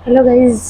Hello guys.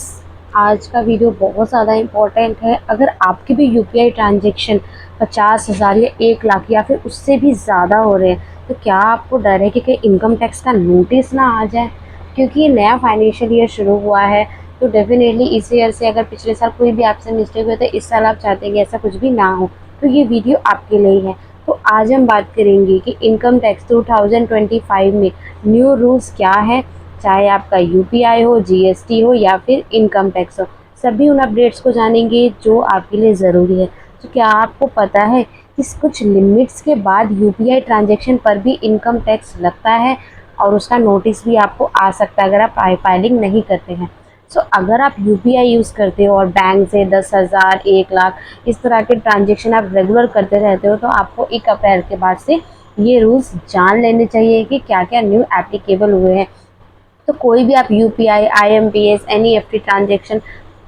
आज का video बहुत ज़्यादा इम्पोर्टेंट है। अगर आपके भी यूपीआई ट्रांजैक्शन 50,000 या 1 लाख या फिर उससे भी ज़्यादा हो रहे हैं तो क्या आपको डर है कि कहीं इनकम टैक्स का नोटिस ना आ जाए? क्योंकि ये नया फाइनेंशियल ईयर शुरू हुआ है तो डेफिनेटली इस ईयर से अगर पिछले साल कोई भी आपसे मिस्टेक हुई तो इस साल आप चाहते हैं कि ऐसा कुछ भी ना हो, तो ये वीडियो आपके लिए ही है। तो आज हम बात करेंगे कि इनकम टैक्स 2025 में न्यू रूल्स क्या है, चाहे आपका यूपीआई हो, जीएसटी हो या फिर इनकम टैक्स हो। सभी उन अपडेट्स को जानेंगे जो आपके लिए ज़रूरी है। तो क्या आपको पता है कि कुछ लिमिट्स के बाद यूपीआई ट्रांजैक्शन पर भी इनकम टैक्स लगता है और उसका नोटिस भी आपको आ सकता है अगर आप फाइलिंग नहीं करते हैं। सो अगर आप यूपीआई यूज़ करते हो और बैंक से 10,000 1 लाख इस तरह के ट्रांजेक्शन आप रेगुलर करते रहते हो तो आपको 1 अप्रैल के बाद से ये रूल्स जान लेने चाहिए कि क्या क्या न्यू एप्लीकेबल हुए हैं। तो कोई भी आप यूपीआई, आईएमपीएस, एनईएफटी ट्रांजैक्शन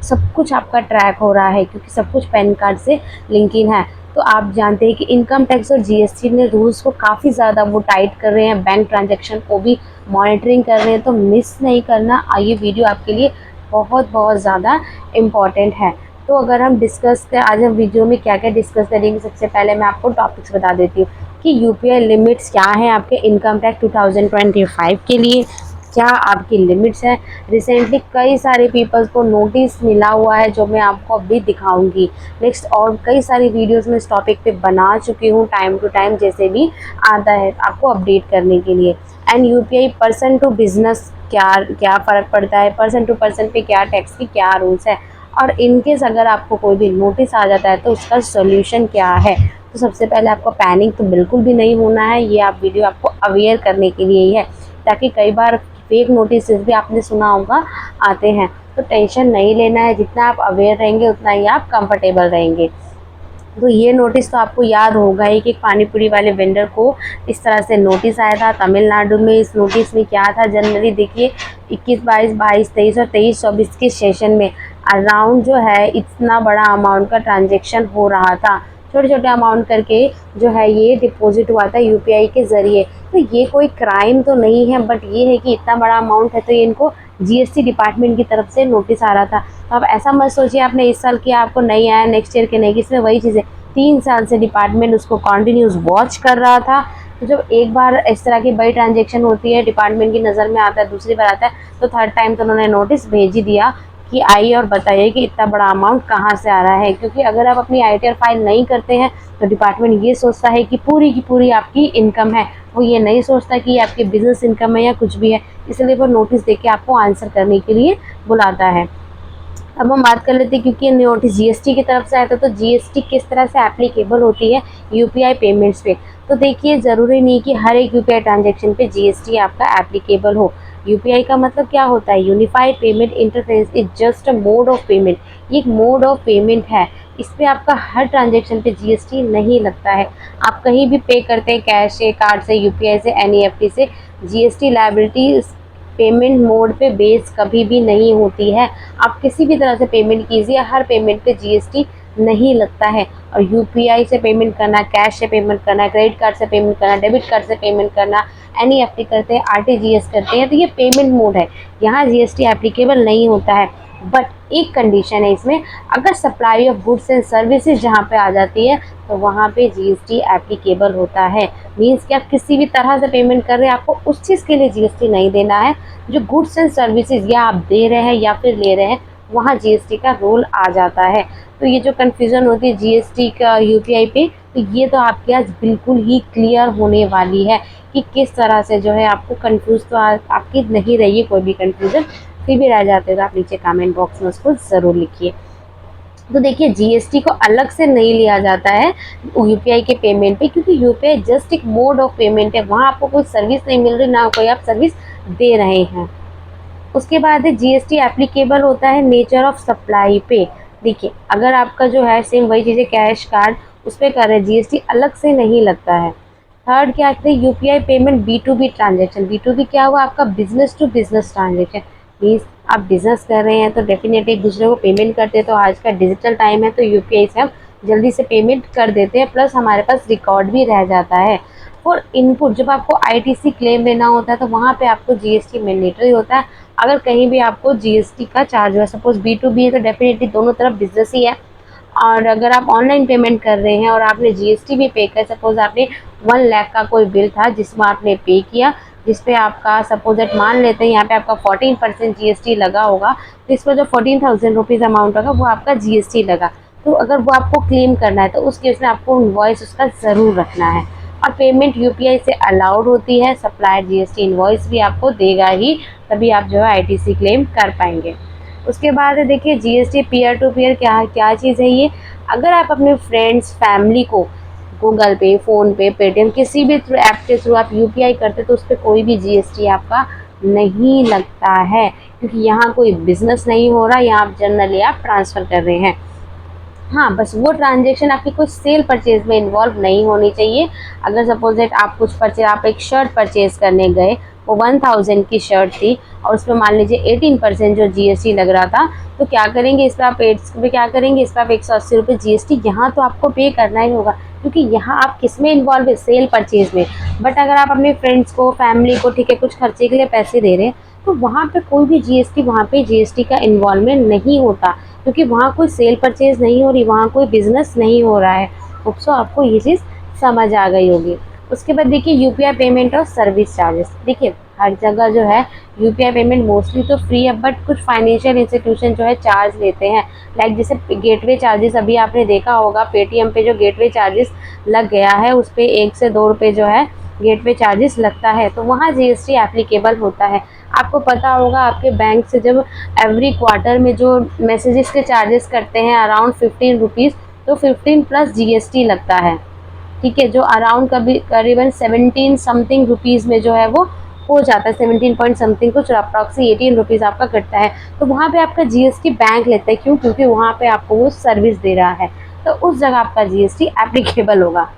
सब कुछ आपका ट्रैक हो रहा है क्योंकि सब कुछ पैन कार्ड से लिंक इन है। तो आप जानते हैं कि इनकम टैक्स और जीएसटी ने रूल्स को काफ़ी ज़्यादा वो टाइट कर रहे हैं, बैंक ट्रांजैक्शन को भी मॉनिटरिंग कर रहे हैं। तो मिस नहीं करना, ये वीडियो आपके लिए बहुत बहुत ज़्यादा इम्पॉर्टेंट है। तो अगर हम डिस्कस कर आज हम वीडियो में क्या क्या डिस्कस करेंगे, सबसे पहले मैं आपको टॉपिक्स बता देती हूँ कि यूपीआई लिमिट्स क्या हैं आपके इनकम टैक्स 2025 के लिए, क्या आपकी लिमिट्स है। रिसेंटली कई सारे पीपल्स को नोटिस मिला हुआ है जो मैं आपको अभी दिखाऊंगी नेक्स्ट, और कई सारी वीडियोस में इस टॉपिक पे बना चुकी हूँ टाइम टू टाइम जैसे भी आता है आपको अपडेट करने के लिए। And UPI person to business क्या क्या फ़र्क पड़ता है, पर्सन टू पर्सन पे क्या टैक्स की क्या रूल्स है, और इनकेस अगर आपको कोई भी नोटिस आ जाता है तो उसका सोल्यूशन क्या है। तो सबसे पहले आपको पैनिक तो बिल्कुल भी नहीं होना है, ये आप वीडियो आपको अवेयर करने के लिए ही है, ताकि कई बार फेक नोटिस भी आपने सुना होगा आते हैं। तो टेंशन नहीं लेना है, जितना आप अवेयर रहेंगे उतना ही आप कंफर्टेबल रहेंगे। तो ये नोटिस तो आपको याद होगा ही कि एक पानी पूरी वाले वेंडर को इस तरह से नोटिस आया था तमिलनाडु में। इस नोटिस में क्या था, जनरली देखिए 21, 22, 22, 23 और 23, 24 के सेशन में अराउंड जो है इतना बड़ा अमाउंट का ट्रांजेक्शन हो रहा था, छोटे छोटे अमाउंट करके जो है ये डिपॉजिट हुआ था यूपीआई के ज़रिए। तो ये कोई क्राइम तो नहीं है, बट ये है कि इतना बड़ा अमाउंट है तो ये इनको जीएसटी डिपार्टमेंट की तरफ से नोटिस आ रहा था। तो आप ऐसा मत सोचिए आपने इस साल किया आपको नहीं आया, नेक्स्ट ईयर के नहीं, इसमें वही चीज़ है 3 साल से डिपार्टमेंट उसको कॉन्टीन्यूस वॉच कर रहा था। तो जब एक बार इस तरह की बड़ी ट्रांजेक्शन होती है, डिपार्टमेंट की नज़र में आता है, दूसरी बार आता है, तो थर्ड टाइम तो उन्होंने नोटिस भेज ही दिया कि आइए और बताइए कि इतना बड़ा अमाउंट कहाँ से आ रहा है। क्योंकि अगर आप अपनी आईटीआर फाइल नहीं करते हैं तो डिपार्टमेंट ये सोचता है कि पूरी की पूरी आपकी इनकम है, वो ये नहीं सोचता कि आपकी बिजनेस इनकम है या कुछ भी है, इसलिए वो नोटिस देके आपको आंसर करने के लिए बुलाता है। अब हम बात कर लेते हैं, क्योंकि नोटिस जीएसटी की तरफ से आया था तो जीएसटी किस तरह से एप्लीकेबल होती है यूपीआई पेमेंट्स पे। तो देखिए ज़रूरी नहीं कि हर एक यूपीआई ट्रांजैक्शन पे जीएसटी आपका एप्लीकेबल हो। यूपीआई का मतलब क्या होता है, unified payment interface is just a mode of payment. ये एक मोड ऑफ पेमेंट है, इस पर आपका हर ट्रांजैक्शन पे जीएसटी नहीं लगता है। आप कहीं भी पे करते हैं, कैश से, कार्ड से, यूपीआई से, एनईएफटी से, जीएसटी लायबिलिटी पेमेंट मोड पे बेस कभी भी नहीं होती है। आप किसी भी तरह से पेमेंट कीजिए, हर पेमेंट पे जीएसटी नहीं लगता है। और यूपीआई से पेमेंट करना, कैश से पेमेंट करना, क्रेडिट कार्ड से पेमेंट करना, डेबिट कार्ड से पेमेंट करना, एनईएफटी करते हैं, आरटीजीएस करते हैं, तो ये पेमेंट मोड है, यहाँ जीएसटी एप्लीकेबल नहीं होता है। बट एक कंडीशन है इसमें, अगर supply of goods and services जहाँ पे आ जाती है तो वहाँ पे जीएसटी एप्लीकेबल होता है। मीन्स कि आप किसी भी तरह से पेमेंट कर रहे हैं, आपको उस चीज़ के लिए जीएसटी नहीं देना है। जो गुड्स एंड सर्विसेज या आप दे रहे हैं या फिर ले रहे हैं, वहाँ जीएसटी का रोल आ जाता है। तो ये जो कन्फ्यूज़न होती है जीएसटी का यूपीआई पे, तो ये तो आपके आज बिल्कुल ही क्लियर होने वाली है कि किस तरह से जो है आपको कन्फ्यूज़ तो आपकी नहीं रही। कोई भी कन्फ्यूज़न फिर भी रह जाते तो आप नीचे कमेंट बॉक्स में उसको ज़रूर लिखिए। तो देखिए जीएसटी को अलग से नहीं लिया जाता है यूपीआई के पेमेंट पे, क्योंकि यूपीआई जस्ट एक मोड ऑफ पेमेंट है, वहाँ आपको कोई सर्विस नहीं मिल रही, ना कोई आप सर्विस दे रहे हैं। उसके बाद जीएसटी एप्लीकेबल होता है नेचर ऑफ सप्लाई पे। देखिए अगर आपका जो है सेम वही चीज़ें कैश कार्ड उस पर कर रहे हैं, जीएसटी अलग से नहीं लगता है। थर्ड क्या कहते हैं, UPI payment B to B transaction. B to B क्या हुआ, आपका business to business transaction. Means आप बिजनेस कर रहे हैं तो डेफिनेटली एक दूसरे को पेमेंट करते हैं, तो आज का डिजिटल टाइम है तो यूपीआई से हम जल्दी से पेमेंट कर देते हैं, प्लस हमारे पास रिकॉर्ड भी रह जाता है। फॉर इनपुट जब आपको आईटीसी क्लेम लेना होता है तो वहाँ पे आपको जीएसटी मैंडेटरी होता है। अगर कहीं भी आपको जीएसटी का चार्ज हुआ, सपोज बी2बी है तो डेफिनेटली दोनों तरफ बिजनेस ही है। और अगर आप ऑनलाइन पेमेंट कर रहे हैं और आपने जीएसटी भी पे किया, सपोज आपने 1 लाख का कोई बिल था जिसमें आपने पे किया, जिस पे आपका सपोज एट मान लेते हैं यहाँ पे आपका 14% जीएसटी लगा होगा, तो इस पर जो 14,000 रुपीज़ अमाउंट होगा वो आपका जीएसटी लगा। तो अगर वो आपको क्लेम करना है तो उस केस में आपको इनवॉइस उसका ज़रूर रखना है। और पेमेंट यूपीआई से अलाउड होती है, सप्लायर जीएसटी इनवॉइस भी आपको देगा ही, तभी आप जो है आईटीसी क्लेम कर पाएंगे। उसके बाद देखिए जीएसटी पीयर टू पीयर क्या क्या चीज़ है ये। अगर आप अपने फ्रेंड्स फैमिली को गूगल पे, फ़ोन पे, पेटीएम किसी भी ऐप के थ्रू आप यूपीआई करते तो उस पर कोई भी जीएसटी आपका नहीं लगता है, क्योंकि यहाँ कोई बिजनेस नहीं हो रहा, यहाँ आप जनरली आप ट्रांसफ़र कर रहे हैं। हाँ, बस वो ट्रांजेक्शन आपकी कुछ सेल परचेज में इन्वॉल्व नहीं होनी चाहिए। अगर सपोज दैट आप एक शर्ट परचेज करने गए, वो 1000 की शर्ट थी और उसमें मान लीजिए 18% जो जीएसटी लग रहा था, तो क्या करेंगे इस पर आप 180 रुपये जीएसटी यहाँ तो आपको पे करना ही होगा, क्योंकि यहाँ आप किस में इन्वॉल्व है, सेल परचेज में। बट अगर आप अपने फ्रेंड्स को, फैमिली को, ठीक है, कुछ खर्चे के लिए पैसे दे रहे हैं, तो वहाँ पे कोई भी जीएसटी, वहाँ पे जीएसटी का इन्वॉल्वमेंट नहीं होता, क्योंकि वहाँ कोई सेल परचेज नहीं हो रही, वहाँ कोई बिजनेस नहीं हो रहा है। होप सो आपको ये चीज़ समझ आ गई होगी। उसके बाद देखिए यूपीआई पेमेंट और सर्विस चार्जेस। देखिए हर जगह जो है यूपीआई पेमेंट मोस्टली तो फ्री है, बट कुछ फाइनेंशियल इंस्टीट्यूशन जो है चार्ज लेते हैं। लाइक जैसे गेटवे चार्जेस, अभी आपने देखा होगा पेटीएम पे जो गेटवे चार्जेस लग गया है उस पर 1 से 2 रुपये जो है गेटवे चार्जेस लगता है, तो वहाँ जीएसटी एप्लीकेबल होता है। आपको पता होगा आपके बैंक से जब एवरी क्वार्टर में जो मैसेजेस के चार्जेस करते हैं अराउंड 15 रुपीज़, तो 15 प्लस जीएसटी लगता है, ठीक है, जो अराउंड कभी करीबन 17 समथिंग रुपीज़ में जो है वो हो जाता है, 17 पॉइंट समथिंग, कुछ अप्रॉक्सी 18 रुपीज़ आपका कटता है। तो वहाँ पे आपका जीएसटी बैंक लेता है, क्यों? क्योंकि वहाँ पे आपको वो सर्विस दे रहा है, तो उस जगह आपका जीएसटी एप्लीकेबल होगा।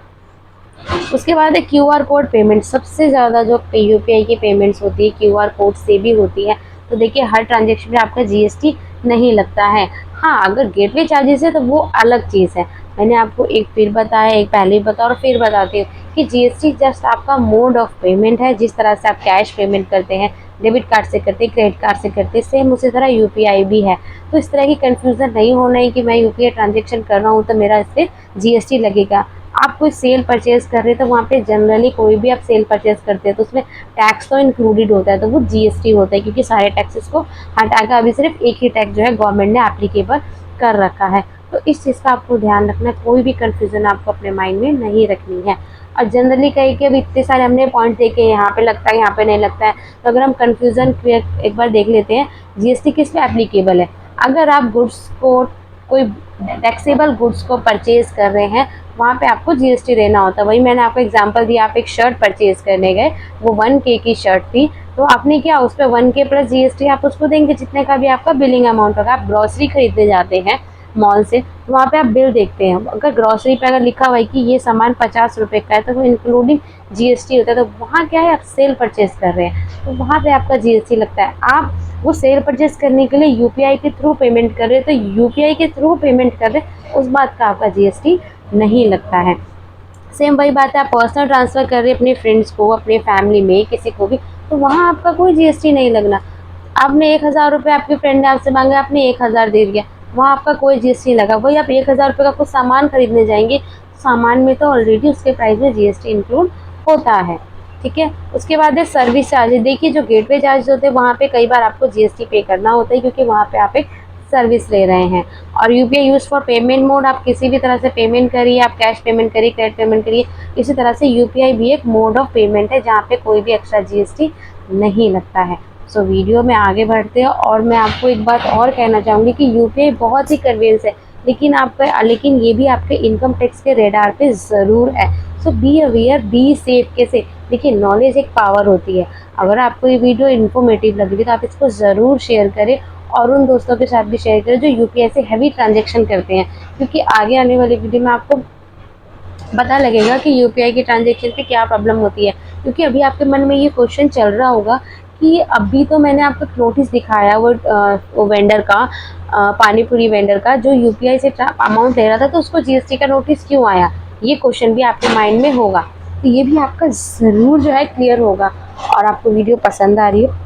उसके बाद है क्यूआर कोड पेमेंट। सबसे ज़्यादा जो यूपीआई की पेमेंट्स होती है क्यूआर कोड से भी होती है, तो देखिए हर ट्रांजेक्शन में आपका जीएसटी नहीं लगता है। हाँ, अगर गेटवे चार्जेस है तो वो अलग चीज़ है। मैंने आपको एक फिर बताया, एक पहले ही बताया और फिर बताती हूँ कि जीएसटी जस्ट आपका मोड ऑफ पेमेंट है। जिस तरह से आप कैश पेमेंट करते हैं, डेबिट कार्ड से करते हैं, क्रेडिट कार्ड से करते हैं, सेम उसी तरह यूपीआई भी है। तो इस तरह की कन्फ्यूज़न नहीं होना है कि मैं यूपीआई ट्रांजेक्शन कर रहा हूँ तो मेरा इस पर जीएसटी लगेगा। आप कोई सेल परचेज़ कर रहे हैं तो वहाँ पे जनरली कोई भी आप सेल परचेज़ करते हैं तो उसमें टैक्स तो इंक्लूडेड होता है, तो वो जीएसटी होता है, क्योंकि सारे टैक्सेस को हटा कर अभी सिर्फ एक ही टैक्स जो है गवर्नमेंट ने एप्लीकेबल कर रखा है। तो इस चीज़ का आपको ध्यान रखना है, कोई भी कन्फ्यूज़न आपको अपने माइंड में नहीं रखनी है। और जनरली कहीं के अब इतने सारे हमने पॉइंट देखे, यहाँ पे लगता है, यहाँ पे नहीं लगता है, तो अगर हम कन्फ्यूज़न एक बार देख लेते हैं, जीएसटी किस पे एप्लीकेबल है। अगर आप गुड्स को, कोई टैक्सेबल गुड्स को परचेज कर रहे हैं, वहाँ पे आपको जीएसटी देना होता है। वही मैंने आपको एग्जांपल दिया, आप एक शर्ट परचेज करने गए, वो 1K की शर्ट थी, तो आपने क्या उस पर 1K प्लस जीएसटी आप उसको देंगे जितने का भी आपका बिलिंग अमाउंट होगा। आप ग्रॉसरी खरीदने जाते हैं मॉल से, तो वहाँ पे आप बिल देखते हैं, अगर ग्रॉसरी पे अगर लिखा हुआ है कि ये सामान 50 रुपये का है तो वो इंक्लूडिंग जीएसटी होता है। तो वहाँ क्या है, आप सेल परचेज कर रहे हैं तो वहाँ पे आपका जीएसटी लगता है। आप वो सेल परचेज करने के लिए यूपीआई के थ्रू पेमेंट कर रहे हैं, तो यूपीआई के थ्रू पेमेंट कर रहे हैं, उस बात का आपका जीएसटी नहीं लगता है। सेम वही बात है, आप पर्सनल ट्रांसफ़र कर रहे हैं अपने फ्रेंड्स को, अपने फैमिली में किसी को भी, तो वहाँ आपका कोई जीएसटी नहीं लगना। आपने 1000 रुपये आपके फ्रेंड ने आपसे मांगे, आपने 1000 दे दिया, वहाँ आपका कोई जीएसटी लगा। वही आप 1000 रुपये का कुछ सामान खरीदने जाएंगे, सामान में तो ऑलरेडी उसके प्राइस में जीएसटी इंक्लूड होता है, ठीक है। उसके बाद है सर्विस चार्ज। देखिए जो गेटवे चार्ज होते हैं वहाँ पे कई बार आपको जीएसटी पे करना होता है, क्योंकि वहाँ पे आप एक सर्विस ले रहे हैं। और UPI use for payment mode, आप किसी भी तरह से पेमेंट करिए, आप कैश पेमेंट करिए, क्रेडिट पेमेंट करिए, इसी तरह से यूपीआई भी एक मोड ऑफ पेमेंट है जहाँ पे कोई भी एक्स्ट्रा जीएसटी नहीं लगता है। सो वीडियो में आगे बढ़ते हैं और मैं आपको एक बात और कहना चाहूँगी कि यूपीआई बहुत ही कन्वीनियंस है, लेकिन ये भी आपके इनकम टैक्स के रेडार पे ज़रूर है। सो बी अवेयर, बी सेफ। कैसे? देखिए नॉलेज एक पावर होती है। अगर आपको ये वीडियो इन्फॉर्मेटिव लग रही तो आप इसको ज़रूर शेयर करें और उन दोस्तों के साथ भी शेयर करें जो यूपीआई से हैवी ट्रांजैक्शन करते हैं, क्योंकि आगे आने वाली वीडियो में आपको पता लगेगा कि यूपीआई की ट्रांजैक्शन पे क्या प्रॉब्लम होती है। क्योंकि अभी आपके मन में ये क्वेश्चन चल रहा होगा कि अभी तो मैंने आपको नोटिस दिखाया वो वेंडर का, पानी पूरी वेंडर का, जो यूपीआई से अमाउंट ले रहा था, तो उसको जीएसटी का नोटिस क्यों आया? ये क्वेश्चन भी आपके माइंड में होगा। तो ये भी आपका ज़रूर जो है क्लियर होगा। और आपको वीडियो पसंद आ रही है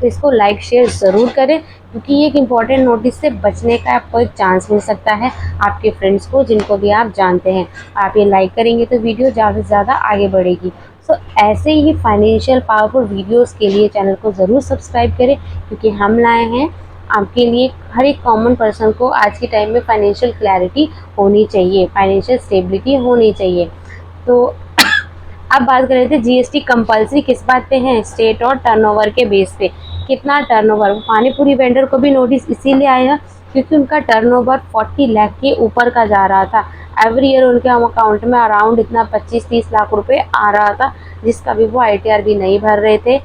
तो इसको लाइक शेयर ज़रूर करें, क्योंकि ये एक इम्पॉर्टेंट नोटिस से बचने का आपको एक चांस मिल सकता है आपके फ्रेंड्स को जिनको भी आप जानते हैं। आप ये लाइक करेंगे तो वीडियो ज़्यादा से ज़्यादा आगे बढ़ेगी। सो ऐसे ही फाइनेंशियल पावरफुल वीडियोस के लिए चैनल को ज़रूर सब्सक्राइब करें, क्योंकि हम लाए हैं आपके लिए हर एक कॉमन पर्सन को आज के टाइम में फाइनेंशियल क्लैरिटी होनी चाहिए, फाइनेंशियल स्टेबिलिटी होनी चाहिए। तो अब बात कर रहे थे जीएसटी कंपलसरी किस बात पे है, स्टेट और टर्नओवर के बेस पे। कितना टर्नओवर, पानी पूरी वेंडर को भी नोटिस इसीलिए आया क्योंकि उनका टर्नओवर 40 लाख के ऊपर का जा रहा था। एवरी ईयर उनके अकाउंट में अराउंड इतना 25-30 लाख रुपए आ रहा था, जिसका भी वो आईटीआर भी नहीं भर रहे थे,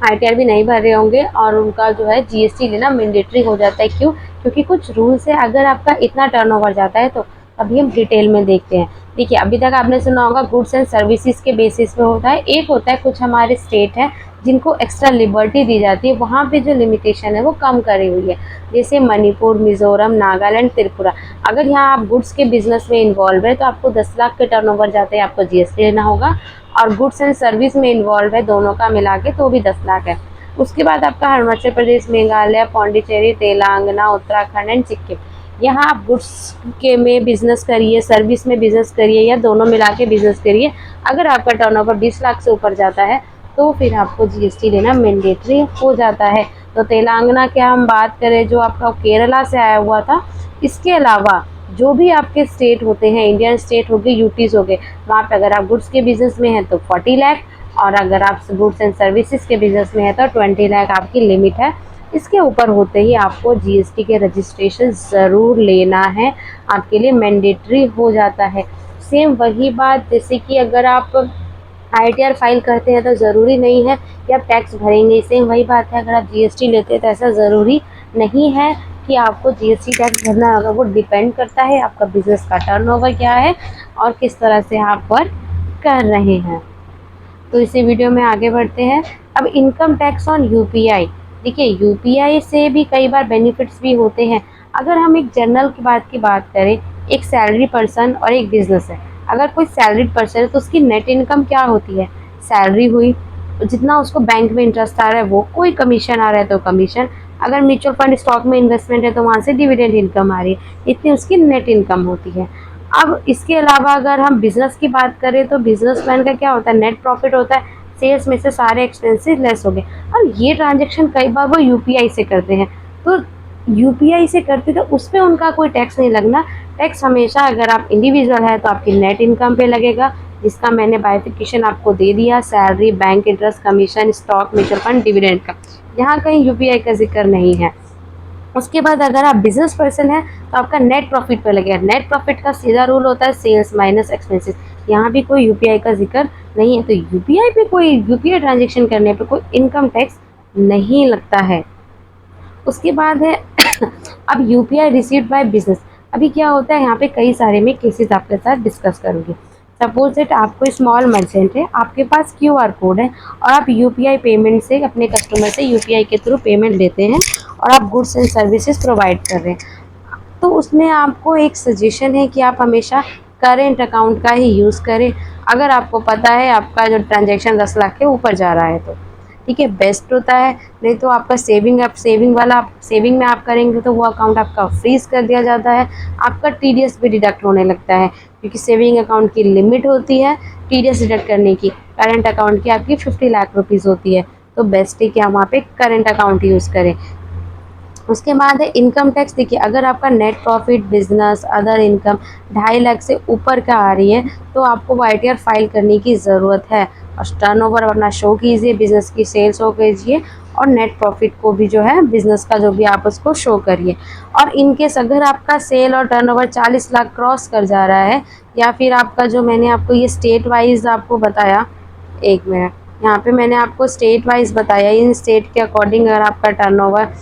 आईटीआर भी नहीं भर रहे होंगे, और उनका जो है जीएसटी लेना मैंडेटरी हो जाता है। क्यों? क्योंकि कुछ रूल्स है, अगर आपका इतना टर्नओवर जाता है तो अभी हम डिटेल में देखते हैं। देखिए, अभी तक आपने सुना होगा गुड्स एंड सर्विसेज के बेसिस पे होता है। एक होता है कुछ हमारे स्टेट है जिनको एक्स्ट्रा लिबर्टी दी जाती है, वहाँ पे जो लिमिटेशन है वो कम करी हुई है, जैसे मणिपुर, मिजोरम, नागालैंड, त्रिपुरा। अगर यहाँ आप गुड्स के बिजनेस में इन्वॉल्व है तो आपको 10 लाख के टर्नओवर जाते हैं, आपको जीएसटी लेना होगा। और गुड्स एंड सर्विस में इन्वॉल्व है दोनों का मिला के तो भी 10 लाख है। उसके बाद आपका अरुणाचल प्रदेश, मेघालय, पौंडीचेरी, तेलंगाना, उत्तराखंड एंड सिक्किम। यहाँ आप गुड्स के में बिजनेस करिए, सर्विस में बिजनेस करिए, या दोनों मिला के बिजनेस करिए, अगर आपका टर्नओवर 20 लाख से ऊपर जाता है तो फिर आपको जीएसटी लेना मैंडेटरी हो जाता है। तो तेलंगाना की हम बात करें, जो आपका केरला से आया हुआ था, इसके अलावा जो भी आपके स्टेट होते हैं, इंडियन स्टेट हो गए, यूटीज हो गए, वहाँ पे अगर आप गुड्स के बिजनेस में हैं तो 40 लाख, और अगर आप गुड्स एंड सर्विसेज के बिजनेस में है तो 20 लाख आपकी लिमिट है। इसके ऊपर होते ही आपको जीएसटी के रजिस्ट्रेशन ज़रूर लेना है, आपके लिए मैंडेटरी हो जाता है। सेम वही बात, जैसे कि अगर आप आईटीआर फाइल करते हैं तो ज़रूरी नहीं है कि आप टैक्स भरेंगे। सेम वही बात है, अगर आप जीएसटी लेते हैं तो ऐसा ज़रूरी नहीं है कि आपको जीएसटी टैक्स भरना होगा। वो डिपेंड करता है आपका बिजनेस का टर्नओवर क्या है और किस तरह से आप वर्क कर रहे हैं। तो इसी वीडियो में आगे बढ़ते हैं। अब इनकम टैक्स ऑन यूपीआई। देखिए, यूपीआई से भी कई बार बेनिफिट्स भी होते हैं। अगर हम एक जनरल की बात करें, एक सैलरी पर्सन और एक बिजनेस है। अगर कोई सैलरीड पर्सन है तो उसकी नेट इनकम क्या होती है, सैलरी हुई, जितना उसको बैंक में इंटरेस्ट आ रहा है वो, कोई कमीशन आ रहा है तो कमीशन, अगर म्यूचुअल फंड स्टॉक में इन्वेस्टमेंट है तो वहाँ से डिविडेंड इनकम आ रही है, इतनी उसकी नेट इनकम होती है। अब इसके अलावा अगर हम बिजनेस की बात करें तो बिजनेसमैन का क्या होता है, नेट प्रॉफिट होता है, सेल्स में से सारे एक्सपेंसेस लेस हो गए। और ये ट्रांजेक्शन कई बार वो यूपीआई से करते हैं, तो यूपीआई से करते तो उस पर उनका कोई टैक्स नहीं लगना। टैक्स हमेशा अगर आप इंडिविजुअल है तो आपकी नेट इनकम पे लगेगा, जिसका मैंने बाइफिकेशन आपको दे दिया, salary, bank interest, commission, stock, mutual fund, dividend का। यहाँ कहीं यूपीआई का जिक्र नहीं है। उसके बाद अगर आप बिजनेस पर्सन है तो आपका नेट प्रॉफिट पे लगेगा। नेट प्रॉफिट का सीधा रूल होता है सेल्स माइनस एक्सपेंसेस। यहाँ भी कोई यूपीआई का जिक्र नहीं है, तो यूपीआई पे कोई यूपीआई ट्रांजेक्शन करने पे कोई इनकम टैक्स नहीं लगता है। उसके बाद है अब यूपीआई रिसीव्ड बाय बिजनेस। अभी क्या होता है, यहाँ पे कई सारे में केसेस आपके साथ डिस्कस करूँगी। सपोज दैट आप कोई स्मॉल मर्चेंट है, आपके पास क्यूआर कोड है और आप यूपीआई पेमेंट से अपने कस्टमर से यूपीआई के थ्रू पेमेंट लेते हैं और आप गुड्स एंड सर्विसेज प्रोवाइड कर रहे हैं। तो उसमें आपको एक सजेशन है कि आप हमेशा करेंट अकाउंट का ही यूज़ करें, अगर आपको पता है आपका जो ट्रांजेक्शन 10 लाख के ऊपर जा रहा है तो ठीक है, बेस्ट होता है। नहीं तो आपका सेविंग में आप करेंगे तो वो अकाउंट आपका फ्रीज कर दिया जाता है, आपका टीडीएस भी डिडक्ट होने लगता है, क्योंकि सेविंग अकाउंट की लिमिट होती है टीडीएस डिडक्ट करने की। करेंट अकाउंट की आपकी 50 लाख रुपीज़ होती है, तो बेस्ट है कि हम वहाँ पे करेंट अकाउंट यूज़ करें। उसके बाद है इनकम टैक्स। देखिए, अगर आपका net profit, business, other income 2.5 lakh से ऊपर का आ रही है तो आपको आईटीआर फाइल करने की ज़रूरत है, और टर्नओवर अपना शो कीजिए, बिजनेस की सेल्स शो कीजिए, और नेट प्रॉफिट को भी जो है बिजनेस का जो भी आप उसको शो करिए। और इनकेस अगर आपका सेल और टर्नओवर 40 लाख क्रॉस कर जा रहा है, या फिर आपका जो मैंने आपको ये स्टेट वाइज आपको बताया, एक मिनट, यहाँ पे मैंने आपको स्टेट वाइज बताया, इन स्टेट के अकॉर्डिंग अगर आपका टर्नओवर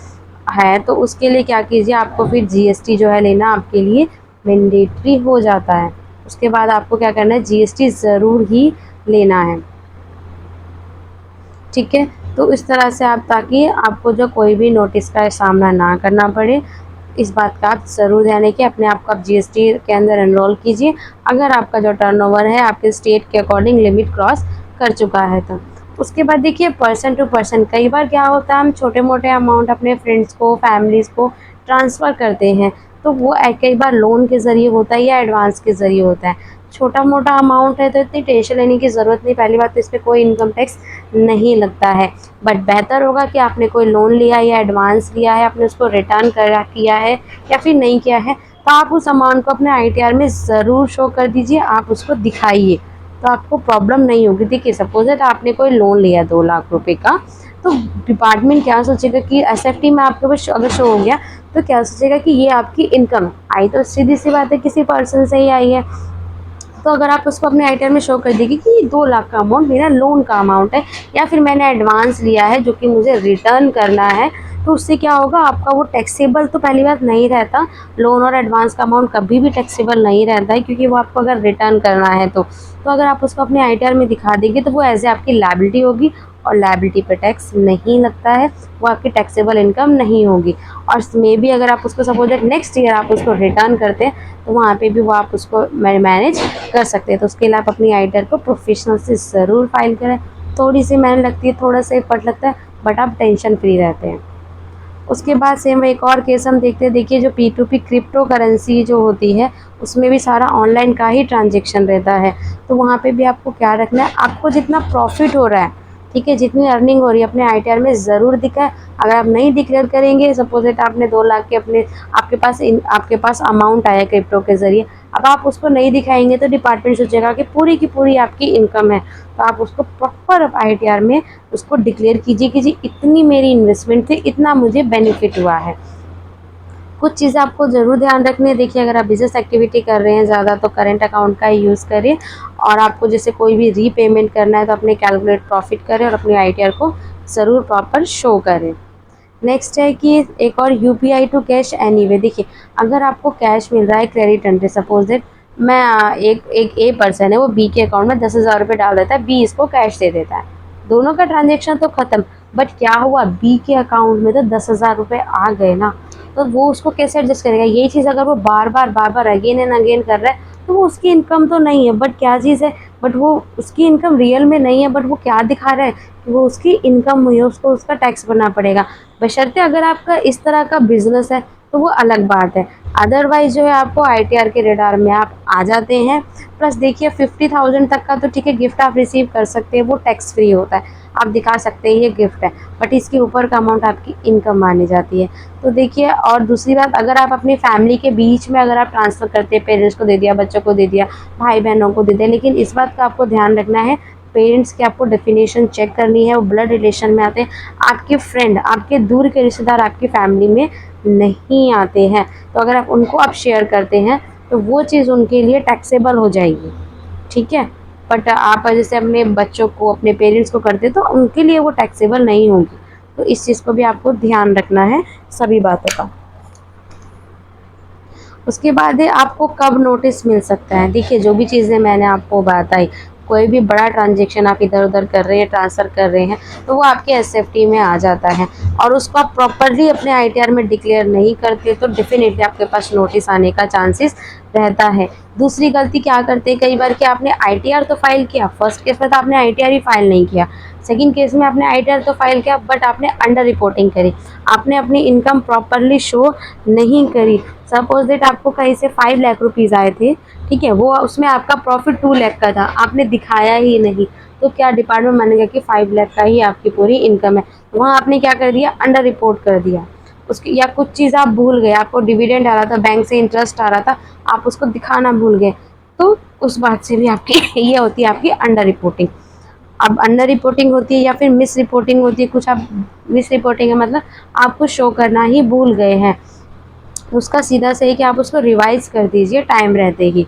है तो उसके लिए क्या कीजिए, आपको फिर जीएसटी जो है लेना आपके लिए मैंडेटरी हो जाता है। उसके बाद आपको क्या करना है, जीएसटी ज़रूर ही लेना है, ठीक है। तो इस तरह से आप, ताकि आपको जो कोई भी नोटिस का सामना ना करना पड़े, इस बात का आप ज़रूर ध्यान रखिए। अपने आप को आप जीएसटी के अंदर एनरोल कीजिए अगर आपका जो टर्नओवर है आपके स्टेट के अकॉर्डिंग लिमिट क्रॉस कर चुका है तो। उसके बाद देखिए पर्सन टू पर्सन, कई बार क्या होता है हम छोटे मोटे अमाउंट अपने फ्रेंड्स को, फैमिलीज़ को ट्रांसफ़र करते हैं, तो वो कई बार लोन के ज़रिए होता है या एडवांस के ज़रिए होता है। छोटा मोटा अमाउंट है तो इतनी टेंशन लेने की ज़रूरत नहीं। पहली बात तो इस पे कोई इनकम टैक्स नहीं लगता है, बट बेहतर होगा कि आपने कोई लोन लिया या एडवांस लिया है, आपने उसको रिटर्न किया है या फिर नहीं किया है, तो आप उस अमाउंट को अपने आईटीआर में ज़रूर शो कर दीजिए, आप उसको दिखाइए, तो आपको प्रॉब्लम नहीं होगी। देखिए सपोज दैट आपने कोई लोन लिया 2 लाख रुपए का, तो डिपार्टमेंट क्या सोचेगा कि एसएफटी में आपके पास अगर शो हो गया तो क्या सोचेगा कि ये आपकी इनकम आई, तो सीधी सी बात है किसी पर्सन से ही आई है। तो अगर आप उसको अपने आइटम में शो कर देगी कि ये 2 लाख का अमाउंट मेरा लोन का अमाउंट है या फिर मैंने एडवांस लिया है जो कि मुझे रिटर्न करना है, तो उससे क्या होगा आपका वो टैक्सेबल तो पहली बात नहीं रहता। लोन और एडवांस का अमाउंट कभी भी टैक्सेबल नहीं रहता है, क्योंकि वो आपको अगर रिटर्न करना है तो अगर आप उसको अपने आईटीआर में दिखा देंगे तो वो एज ए आपकी लायबिलिटी होगी, और लायबिलिटी पे टैक्स नहीं लगता है, वो आपकी टैक्सेबल इनकम नहीं होगी। और मे भी अगर आप उसको सपोज दैट नेक्स्ट ईयर आप उसको रिटर्न करते हैं तो वहाँ पे भी वो आप उसको मैनेज कर सकते हैं। तो उसके लिए आप अपनी आईटीआर को प्रोफेशनल से ज़रूर फाइल करें। थोड़ी सी मेहनत लगती है, थोड़ा सा एफर्ट लगता है, बट आप टेंशन फ्री रहते हैं। उसके बाद सेम एक और केस हम देखते हैं। देखिए जो P2P क्रिप्टो करेंसी जो होती है उसमें भी सारा ऑनलाइन का ही ट्रांजेक्शन रहता है, तो वहाँ पे भी आपको क्या रखना है, आपको जितना प्रॉफिट हो रहा है, ठीक है, जितनी अर्निंग हो रही है अपने आईटीआर में ज़रूर दिखाए। अगर आप नहीं डिक्लेयर करेंगे, सपोज दैट आपने 2 लाख के आपके पास अमाउंट आया क्रिप्टो के ज़रिए, अब आप उसको नहीं दिखाएंगे तो डिपार्टमेंट सोचेगा कि पूरी की पूरी आपकी इनकम है। तो आप उसको प्रॉपर आईटीआर में उसको डिक्लेयर कीजिए कि जी इतनी मेरी इन्वेस्टमेंट थी, इतना मुझे बेनिफिट हुआ है। कुछ चीज़ें आपको ज़रूर ध्यान रखनी है। देखिए अगर आप बिज़नेस एक्टिविटी कर रहे हैं ज़्यादा तो करेंट अकाउंट का ही यूज़ करिए, और आपको जैसे कोई भी रीपेमेंट करना है तो अपने कैलकुलेट प्रॉफिट करें और अपने आईटीआर को ज़रूर प्रॉपर शो करें। नेक्स्ट है कि एक और यूपीआई टू कैश एनीवे। देखिए अगर आपको कैश मिल रहा है क्रेडिट अंडर, सपोज दैट मैं एक एक ए पर्सन है, वो बी के अकाउंट में 10,000 रुपये डाल देता है, बी इसको कैश दे देता है, दोनों का ट्रांजेक्शन तो ख़त्म, बट क्या हुआ बी के अकाउंट में तो 10,000 रुपये आ गए ना, तो वो उसको कैसे एडजस्ट करेगा। यही चीज़ अगर वो बार बार अगेन एंड अगेन कर रहा है तो वो उसकी इनकम तो नहीं है, बट क्या चीज़ है, बट वो उसकी इनकम रियल में नहीं है, बट वो क्या दिखा रहा है कि वो उसकी इनकम हुई है, उसको उसका टैक्स भरना पड़ेगा। बशर्ते अगर आपका इस तरह का बिजनेस है तो वो अलग बात है, अदरवाइज जो है आपको आईटीआर के रेडार में आप आ जाते हैं। प्लस देखिए 50,000 तक का तो ठीक है गिफ्ट आप रिसीव कर सकते हैं, वो टैक्स फ्री होता है, आप दिखा सकते हैं ये गिफ्ट है, बट इसके ऊपर का अमाउंट आपकी इनकम मानी जाती है। तो देखिए, और दूसरी बात, अगर आप अपनी फैमिली के बीच में अगर आप ट्रांसफ़र करते हैं, पेरेंट्स को दे दिया, बच्चों को दे दिया, भाई बहनों को दे दिया, लेकिन इस बात का आपको ध्यान रखना है, पेरेंट्स की आपको डेफिनेशन चेक करनी है, वो ब्लड रिलेशन में आते हैं, आपके फ्रेंड, आपके दूर के रिश्तेदार आपकी फैमिली में नहीं आते हैं। तो अगर आप उनको आप शेयर करते हैं तो वो चीज़ उनके लिए टैक्सेबल हो जाएगी, ठीक है। बट आप जैसे अपने बच्चों को, अपने पेरेंट्स को करते तो उनके लिए वो टैक्सेबल नहीं होगी। तो इस चीज़ को भी आपको ध्यान रखना है सभी बातों का। उसके बाद है आपको कब नोटिस मिल सकता है। देखिए जो भी चीज़ें मैंने आपको बताई, कोई भी बड़ा ट्रांजेक्शन आप इधर उधर कर रहे हैं, ट्रांसफ़र कर रहे हैं, तो वो आपके एसएफटी में आ जाता है, और उसको आप प्रॉपरली अपने आईटीआर में डिक्लेयर नहीं करते तो डेफिनेटली आपके पास नोटिस आने का चांसेस रहता है। दूसरी गलती क्या करते हैं कई बार कि आपने आईटीआर तो फाइल किया, फर्स्ट केस में तो आपने आईटीआर ही फाइल नहीं किया, सेकंड केस में आपने आईटीआर तो फाइल किया बट आपने अंडर रिपोर्टिंग करी, आपने अपनी इनकम प्रॉपरली शो नहीं करी। सपोज दैट आपको कहीं से 5 लाख रुपीज़ आए थे, ठीक है, वो उसमें आपका प्रॉफिट 2 लाख का था, आपने दिखाया ही नहीं, तो क्या डिपार्टमेंट मानेगा कि 5 लाख का ही आपकी पूरी इनकम है। तो वहाँ आपने क्या कर दिया, अंडर रिपोर्ट कर दिया उसकी, या कुछ चीज़ आप भूल गए, आपको डिविडेंड आ रहा था, बैंक से इंटरेस्ट आ रहा था, आप उसको दिखाना भूल गए, तो उस बात से भी आपकी ये होती है आपकी अंडर रिपोर्टिंग। अब अंडर रिपोर्टिंग होती है या फिर मिस रिपोर्टिंग होती है, कुछ आप मिस रिपोर्टिंग है मतलब आपको शो करना ही भूल गए हैं, उसका सीधा सही कि आप उसको रिवाइज़ कर दीजिए टाइम रहते ही।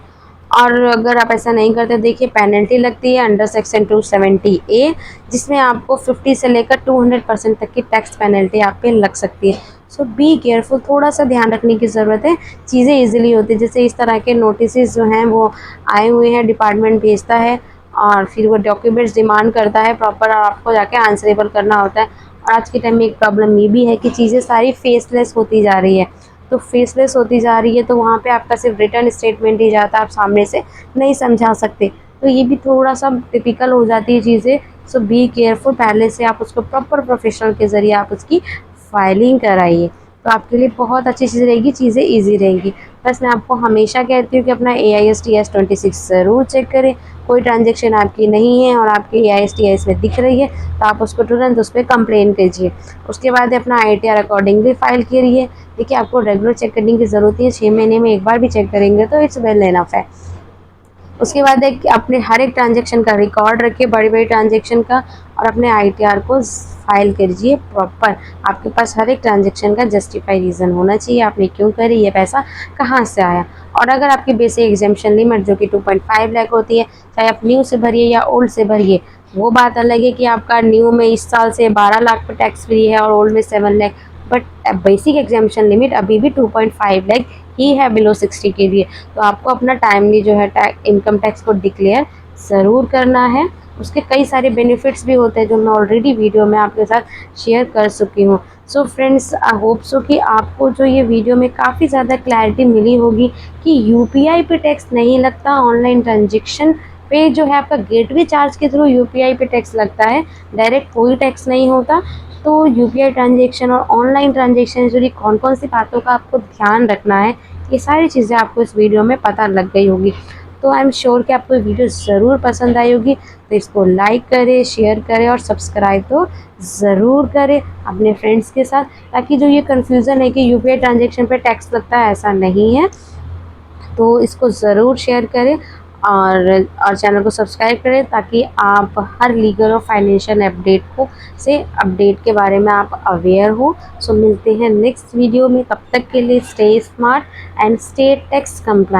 और अगर आप ऐसा नहीं करते, देखिए पेनल्टी लगती है अंडर सेक्शन 270A, जिसमें आपको 50 से लेकर 200% तक की टैक्स पेनल्टी आप पे लग सकती है। सो बी केयरफुल, थोड़ा सा ध्यान रखने की ज़रूरत है, चीज़ें ईजिली होती है। जैसे इस तरह के नोटिस जो हैं वो आए हुए हैं, डिपार्टमेंट भेजता है और फिर वो डॉक्यूमेंट्स डिमांड करता है प्रॉपर, और आपको जाके आंसरेबल करना होता है। और आज के टाइम में एक प्रॉब्लम ये भी है कि चीज़ें सारी फेसलेस होती जा रही है, तो फेसलेस होती जा रही है, तो वहाँ पे आपका सिर्फ रिटर्न स्टेटमेंट ही जाता है, आप सामने से नहीं समझा सकते। तो ये भी थोड़ा सा टिपिकल हो जाती है चीज़ें। सो बी केयरफुल, पहले से आप उसको प्रॉपर प्रोफेशनल के ज़रिए आप उसकी फाइलिंग कराइए, तो आपके लिए बहुत अच्छी चीज़ रहेगी, चीज़ें ईजी रहेंगी। बस मैं आपको हमेशा कहती हूँ कि अपना AISTS 26 ज़रूर चेक करें। कोई ट्रांजेक्शन आपकी नहीं है और आपके AISTS में दिख रही है तो आप उसको तुरंत उस पर कंप्लेन कीजिए। उसके बाद अपना ITR अकॉर्डिंगली फाइल करिए। देखिए, आपको रेगुलर चेक करने की ज़रूरत है, 6 महीने में एक बार भी चेक करेंगे तो इट्स वेल इनफ है। उसके बाद एक अपने हर एक ट्रांजेक्शन का रिकॉर्ड रखिए, बड़ी बड़ी ट्रांजेक्शन का, और अपने ITR को फाइल कीजिए प्रॉपर। आपके पास हर एक ट्रांजेक्शन का जस्टिफाई रीज़न होना चाहिए, आपने क्यों करी, ये पैसा कहाँ से आया। और अगर आपकी बेसिक एग्जाम्पशन लिमिट जो कि 2.5 लाख होती है, चाहे आप न्यू से भरिए या ओल्ड से भरिए, वो बात अलग है कि आपका न्यू में इस साल से 12 लाख पर टैक्स फ्री है और ओल्ड में 7 lakh, but basic exemption limit अभी भी 2.5 लाख ही है बिलो 60 के लिए। तो आपको अपना टाइमली जो है इनकम टैक्स को डिक्लेयर ज़रूर करना है। उसके कई सारे बेनिफिट्स भी होते हैं जो मैं ऑलरेडी वीडियो में आपके साथ शेयर कर चुकी हूँ। So friends, I hope so कि आपको जो ये वीडियो में काफ़ी ज़्यादा क्लैरिटी मिली होगी कि UPI पे टैक्स नहीं लगता, ऑनलाइन ट्रांजेक्शन पे जो है आपका गेटवे चार्ज के थ्रू UPI पे टैक्स लगता है, डायरेक्ट कोई टैक्स नहीं होता। तो UPI ट्रांजेक्शन और ऑनलाइन ट्रांजेक्शन जुड़ी कौन कौन सी बातों का आपको ध्यान रखना है, ये सारी चीज़ें आपको इस वीडियो में पता लग गई होगी। तो आई एम श्योर कि आपको वीडियो ज़रूर पसंद आई होगी। तो इसको लाइक करें, शेयर करें और सब्सक्राइब तो ज़रूर करें अपने फ्रेंड्स के साथ, ताकि जो ये कन्फ्यूज़न है कि UPI ट्रांजेक्शन पे टैक्स लगता है, ऐसा नहीं है। तो इसको ज़रूर शेयर करें और चैनल को सब्सक्राइब करें, ताकि आप हर लीगल और फाइनेंशियल अपडेट को से अपडेट के बारे में आप अवेयर हो। सो मिलते हैं नेक्स्ट वीडियो में, तब तक के लिए stay smart and stay tax compliant.